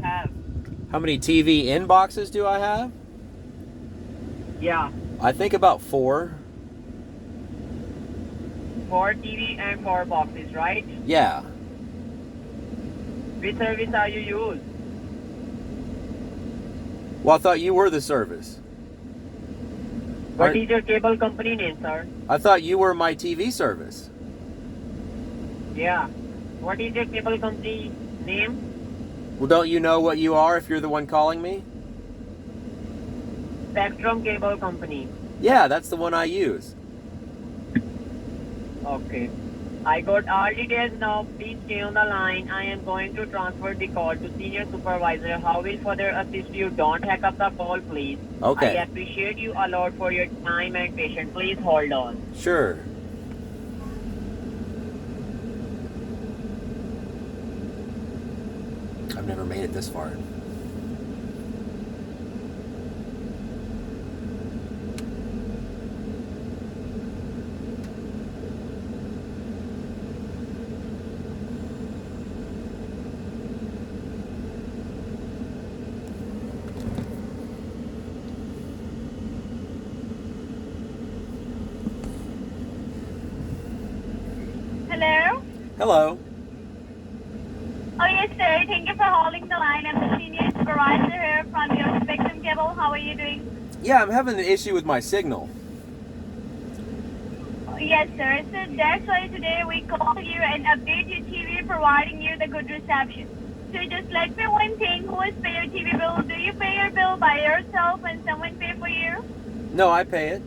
have? How many TV inboxes do I have? Yeah, I think about 4. 4 TV and 4 boxes, right? Yeah. Which service are you use? Well, I thought you were the service. What is your cable company name, sir? I thought you were my TV service. Yeah. What is your cable company name? Well, don't you know what you are if you're the one calling me? Spectrum Cable Company. Yeah, that's the one I use. Okay. I got all details now. Please stay on the line. I am going to transfer the call to senior supervisor. How will further assist you? Don't hang up the call, please. Okay. I appreciate you a lot for your time and patience. Please hold on. Sure. I've never made it this far. Hello? Hello. Oh, yes, sir. Thank you for holding the line. I'm the senior supervisor here from your Spectrum Cable. How are you doing? Yeah, I'm having an issue with my signal. Oh, yes, sir. So that's why today we call you and update your TV, providing you the good reception. So just let me one thing. Who is pay your TV bill? Do you pay your bill by yourself and someone pay for you? No, I pay it.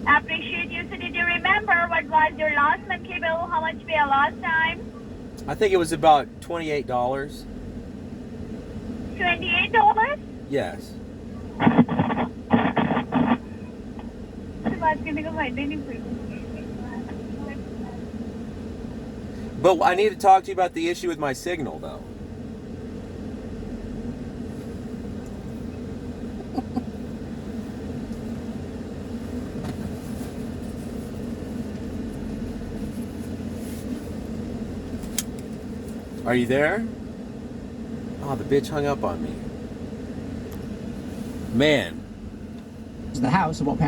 I appreciate you. So did you remember what was your last monthly bill? How much we had last time? I think it was about $28. $28? Yes. बात करने का फायदा ही नहीं कोई. But I need to talk to you about the issue with my signal, though. Are you there? Oh, the bitch hung up on me. Man. The house, it won't pass.